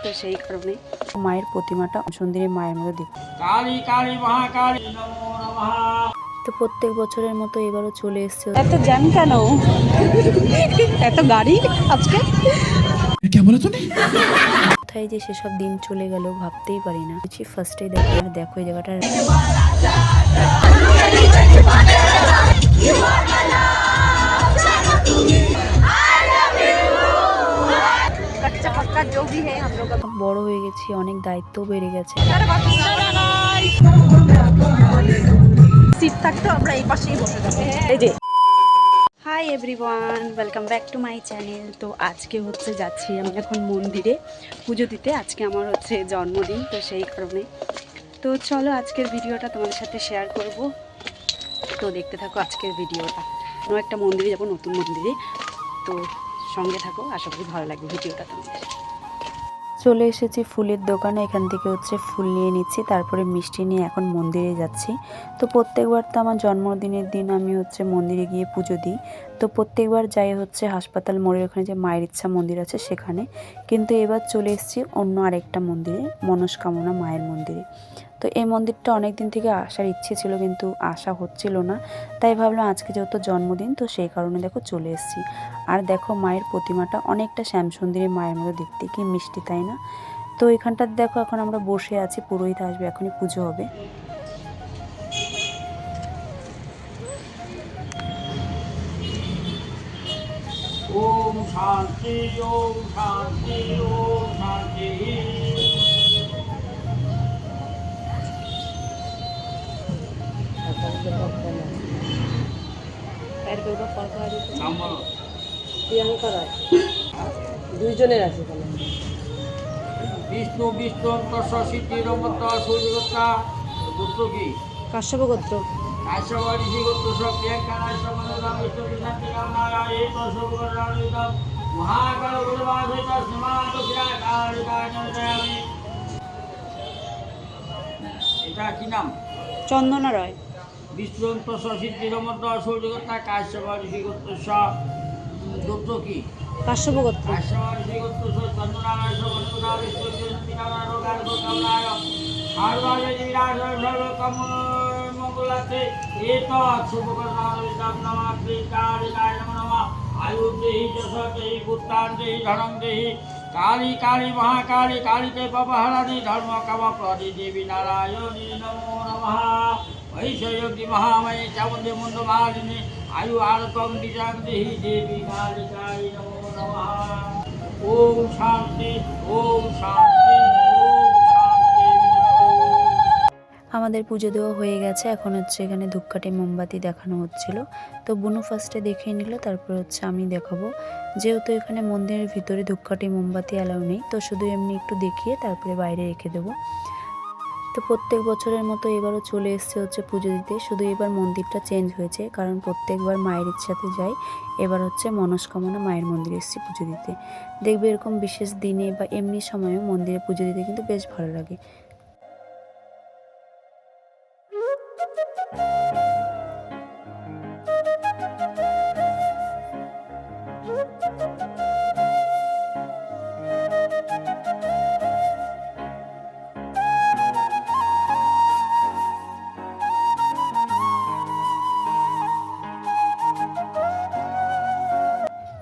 তো সেই কারণে মায়ের প্রতিমাটা সুন্দরী মায়ের মতো দেখতে। তো প্রত্যেক বছরের মতো এবারও চলে এসছে। এত জ্যাম কেন, এত গাড়ি আজকে কোথায় যে সেসব দিন চলে গেল ভাবতেই পারি না। ফার্স্টেই দেখো এই জায়গাটা বড় হয়ে গেছি, অনেক দায়িত্ব বেড়ে গেছে। সিট থাকতো আমরা এই পাশেই বসে যাবো। এই যে hi everyone, welcome back to my channel. তো আজকে হচ্ছে যাচ্ছি আমি এখন মন্দিরে পুজো দিতে। আজকে আমার হচ্ছে জন্মদিন, তো সেই কারণে তো চলো আজকের ভিডিওটা তোমাদের সাথে শেয়ার করব। তো দেখতে থাকো আজকের ভিডিওটা। অন্য একটা মন্দিরে যাব, নতুন মন্দিরে, তো সঙ্গে থাকো, আশা করি ভালো লাগবে ভিডিওটা তোমাদের। চলে এসেছি ফুলের দোকানে, এখান থেকে হচ্ছে ফুল নিয়ে নিচ্ছি, তারপরে মিষ্টি নিয়ে এখন মন্দিরে যাচ্ছি। তো প্রত্যেকবার তো আমার জন্মদিনের দিন আমি হচ্ছে মন্দিরে গিয়ে পুজো দিই। তো প্রত্যেকবার যাই হচ্ছে হাসপাতাল মোড়ের ওখানে যে মায়ের ইচ্ছা মন্দির আছে সেখানে, কিন্তু এবার চলে এসেছি অন্য আরেকটা মন্দিরে, মনস্কামনা মায়ের মন্দিরে। তো এই মন্দিরটা অনেক দিন থেকে আসার ইচ্ছে ছিল, কিন্তু আসা হচ্ছিল না। তাই ভাবলাম আজকে যেহেতু জন্মদিন, তো সেই কারণে দেখো চলে এসেছি। আর দেখো মায়ের প্রতিমাটা অনেকটা শ্যামসুন্দরী মায়ের মতো দেখতে, কি মিষ্টি তাই না? তো এখানটাতে দেখো এখন আমরা বসে আছি, পুরোহিত আসবে, এখনই পুজো হবে। ওম শান্তি ওম শান্তি ওম শান্তি। দুইজনের আছে বিষ্ণু বিষ্ণু সিদ্ধিরমত সূর্যগোত্রা গোত্র কি? কাশ্যপ গোত্র। কাশ্যপ ঋষি গোত্র সব একখানায় সমানদাম বিষ্ণু শান্তি কামনায় এই তো সর্বকরণানিতম মহাকাল গুরুবাধিত সমান্ত বিরাকারিকায় নমস্কারামি। এটা কি নাম? চন্দনা রয়। বিষ্ণু সিদ্ধিরমত সূর্যগোত্রা কাশ্যপ ঋষি গোত্র সব গোত্র কি? কাশ্যপ গোত্র। কালী কালী মহাকালী কালীতে পাপহারানি ধর্ম কাম প্রদি দেবী নারায়ণী নমো নমঃ। ঐশ্বর্যী মহাময়ী চামুণ্ডী মুন্ড মালিনী आयु आरकम दिजां देहि देवी कालिकाय नमो नमः। ओम शांति ओम शांति ओम शांति। আমাদের পুজো দেওয়া হয়ে গেছে, এখন হচ্ছে এখানে ধূপকাঠি মোমবাতি দেখানো হচ্ছিল। তো বুনু ফার্স্টে দেখিয়ে নিল, তারপর হচ্ছে আমি দেখাবো। যেহেতু এখানে মন্দিরের ভিতরে ধূপকাঠি মোমবাতি অ্যালাউ নেই, তো শুধু এমনি একটু দেখিয়ে তারপরে বাইরে রেখে দেবো। তো প্রত্যেক বছরের মতো এবারও চলে এসছে হচ্ছে পুজো দিতে, শুধু এবার মন্দিরটা চেঞ্জ হয়েছে, কারণ প্রত্যেকবার মায়ের ইচ্ছাতে যাই, এবার হচ্ছে মনস্কামনা মায়ের মন্দিরে এসেছি পুজো দিতে। দেখবে এরকম বিশেষ দিনে বা এমনি সময়ও মন্দিরে পুজো দিতে কিন্তু বেশ ভালো লাগে।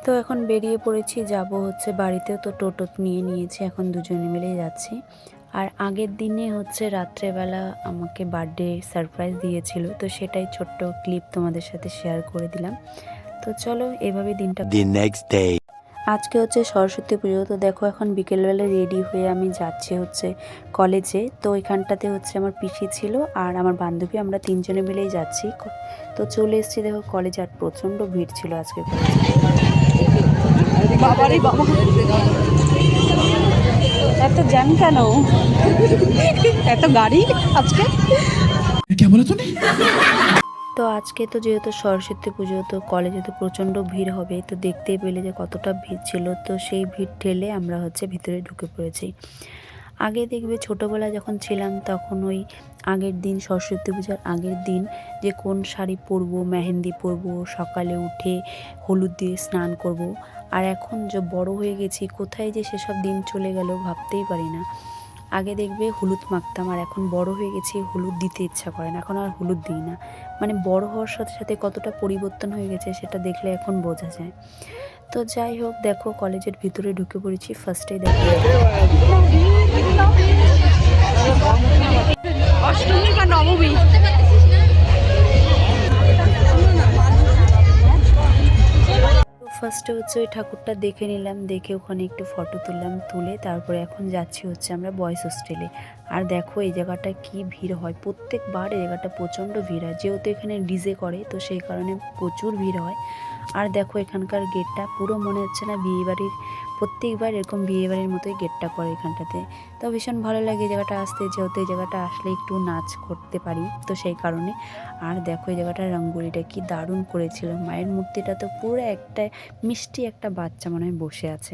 তো এখন বেরিয়ে পড়েছি, যাব হচ্ছে বাড়িতে। তো টোটো নিয়ে নিয়েছি, এখন দুজনে মিলেই যাচ্ছি। আর আগের দিনে হচ্ছে রাত্রেবেলা আমাকে বার্থডে সারপ্রাইজ দিয়েছিল, তো সেটাই ছোট্ট ক্লিপ তোমাদের সাথে শেয়ার করে দিলাম। তো চলো এভাবে দিনটা। আজকে হচ্ছে সরস্বতী পুজো। তো দেখো এখন বিকেলবেলা রেডি হয়ে আমি যাচ্ছি হচ্ছে কলেজে। তো এখানটাতে হচ্ছে আমার পিসি ছিল আর আমার বান্ধবী, আমরা তিনজনে মিলেই যাচ্ছি। তো চলে এসেছি দেখো কলেজে, আর প্রচণ্ড ভিড় ছিল আজকে কলেজে। বাবারে বাবা, এত জ্যাম কেন, এত গাড়ি আজকে। তো আজকে তো যেহেতু সরস্বতী পুজো, তো কলেজে তো প্রচণ্ড ভিড় হবে, তো দেখতেই পেলে যে কতটা ভিড় ছিল। তো সেই ভিড় ঠেলে আমরা হচ্ছে ভিতরে ঢুকে পড়েছি। আগে দেখবে ছোটোবেলায় যখন ছিলাম তখন ওই আগের দিন সরস্বতী পূজার আগের দিন যে কোন শাড়ি পরবো, মেহেন্দি পরবো, সকালে উঠে হলুদ দিয়ে স্নান করব। আর এখন যে বড় হয়ে গেছি কোথায় যে সেসব দিন চলে গেল ভাবতেই পারি না। আগে দেখবে হলুদ মাখতাম, আর এখন বড় হয়ে গেছি হলুদ দিতে ইচ্ছা করে না, এখন আর হলুদ দিই না। মানে বড় হওয়ার সাথে সাথে কতটা পরিবর্তন হয়ে গেছে সেটা দেখলে এখন বোঝা যায়। তো যাই হোক, দেখো কলেজের ভিতরে ঢুকে পড়েছি। ফার্স্টেই দেখো অষ্টমী বা নবমী। ফার্স্টে হচ্ছে ওই ঠাকুরটা দেখে নিলাম, দেখে ওখানে একটু ফটো তুললাম, তুলে তারপরে এখন যাচ্ছি হচ্ছে আমরা বয়েজ হোস্টেলে। আর দেখো এই জায়গাটা কি ভিড় হয়, প্রত্যেকবার এই জায়গাটা প্রচণ্ড ভিড় হয়, যেহেতু এখানে ডিজে করে তো সেই কারণে প্রচুর ভিড় হয়। আর দেখো এখানকার গেটটা পুরো মনে হচ্ছে না বিয়েবাড়ির, প্রত্যেকবার এরকম বিয়েবাড়ির মতোই গেটটা করে এখানটাতে। তো ভীষণ ভালো লাগে এই জায়গাটা আসতে, যেহেতু এই জায়গাটা আসলে একটু নাচ করতে পারি তো সেই কারণে। আর দেখো এই জায়গাটার রঙ্গোলিটা কি দারুণ করেছিল, মায়ের মূর্তিটা তো পুরো একটা মিষ্টি একটা বাচ্চা মনে হয় বসে আছে।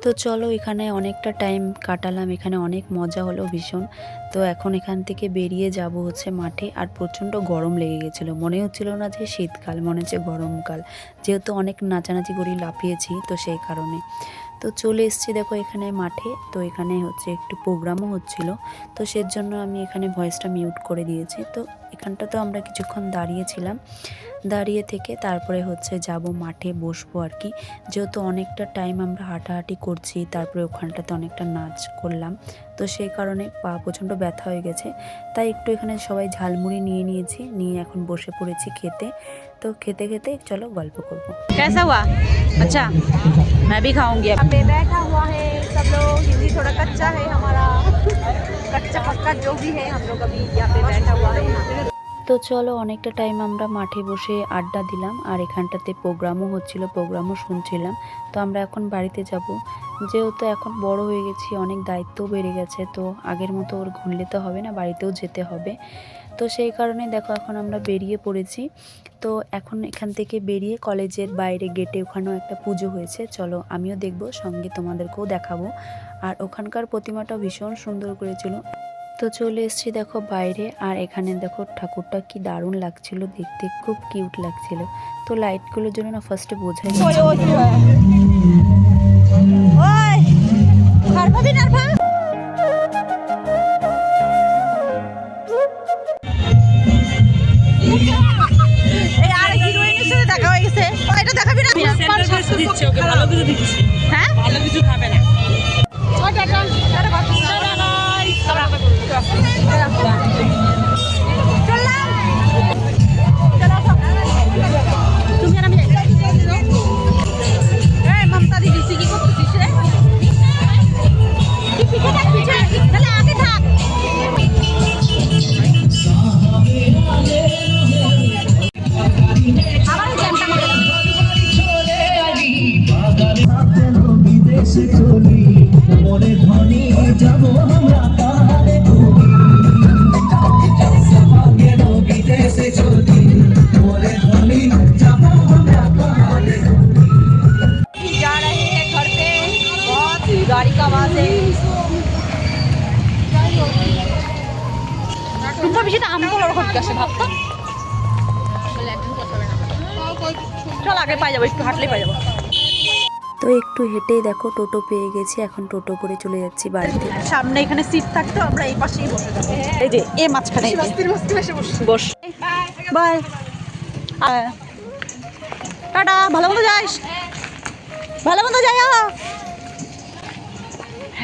তো চলো এখানে অনেকটা টাইম কাটালাম, এখানে অনেক মজা হলো ভীষণ। তো এখন এখান থেকে বেরিয়ে যাব হচ্ছে মাঠে। আর প্রচণ্ড গরম লেগে গেছিলো, মনে হচ্ছিল না যে শীতকাল, মনে হচ্ছে গরমকাল, যেহেতু অনেক নাচানাচি করি লাফিয়েছি তো সেই কারণে। তো চলে এসেছি দেখো এখানে মাঠে। তো এখানে হচ্ছে একটু প্রোগ্রামও হচ্ছিল, তো সেজন্য আমি এখানে ভয়েসটা মিউট করে দিয়েছি। তো এখানটা তো আমরা কিছুক্ষণ দাঁড়িয়েছিলাম, দাঁড়িয়ে থেকে তারপরে হচ্ছে যাব মাঠে বসবো আর কি, যেহেতু অনেকটা টাইম আমরা হাঁটাহাঁটি করছি, তারপরে ওখানটাতে অনেকটা নাচ করলাম তো সেই কারণে পা প্রচণ্ড ব্যথা হয়ে গেছে। তাই একটু এখানে সবাই ঝালমুড়ি নিয়ে নিয়েছি, নিয়ে এখন বসে পড়েছি খেতে। तो खेते खेते चलो गल्प करबो। कैसा हुआ? अच्छा, मैं भी खाऊंगी। यहाँ पे बैठा हुआ है सब लोग, हिंदी थोड़ा कच्चा है हमारा, कच्चा पक्का जो भी है हम लोग अभी यहाँ पे बैठा हुआ है। তো চলো অনেকটা টাইম আমরা মাঠে বসে আড্ডা দিলাম, আর এখানটাতে প্রোগ্রামও হচ্ছিল, প্রোগ্রামও শুনছিলাম। তো আমরা এখন বাড়িতে যাব, যেহেতু এখন বড় হয়ে গেছি, অনেক দায়িত্বও বেড়ে গেছে, তো আগের মতো ওর ঘুরলে তো হবে না, বাড়িতেও যেতে হবে। তো সেই কারণে দেখো এখন আমরা বেরিয়ে পড়েছি। তো এখন এখান থেকে বেরিয়ে কলেজের বাইরে গেটে ওখানেও একটা পুজো হয়েছে, চলো আমিও দেখব, সঙ্গে তোমাদেরকেও দেখাবো। আর ওখানকার প্রতিমাটাও ভীষণ সুন্দর করেছিল। তো চলে এসেছি দেখো বাইরে, আর এখানে দেখো ঠাকুরটা কি দারুণ লাগছিল দেখতে, খুব কিউট লাগছিল। তো লাইটগুলোর জন্য না ফার্স্টে বোঝাই এই আর হিরোইনের সাথে দেখা হয়ে গেছে এটা দেখাবি না দিচ্ছে ওকে ভালো কিছু দিচ্ছে হ্যাঁ ভালো কিছু খাবে না তুমি আর আমি মমতা দিদি কি করতেছিস রে কি পিছে থাক পিছে তাহলে আগে থাক আবার জ্যামটা করে বিদেশে চলি মনে ধনী যাব আমরা তাহলে বিদেশে চলি মনে ধনী যাব আমরা তাহলে जा रहे हैं घर पे बहुत गाड़ी का आवाज है তোমরা বেশি দাম বলো ওরকম কাছে ভাবতো চল আগে পাই যাবো একটু হাঁটলে পাই যাবো তো একটু হেঁটেই দেখো টোটো পেয়ে গেছি, এখন টোটো করে চলে যাচ্ছি বাড়িতে। সামনে এখানে সিট থাকতো আমরা এই পাশেই বসে যাবো এই যে এ মাঝখানে বস বাই টাটা ভালো মতো যাস ভালো মতো যাই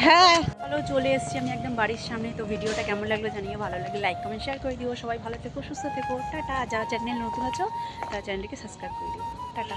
হ্যাঁ চলো চলে এসেছি আমি একদম বাড়ির সামনে। তো ভিডিওটা কেমন লাগলো জানিয়ে, ভালো লাগলে লাইক কমেন্ট শেয়ার করে দিও। সবাই ভালো থেকো, সুস্থ থেকো, টাটা। যারা চ্যানেল নতুন আছো তারা চ্যানেলটিকে সাবস্ক্রাইব করে দিও, টাটা।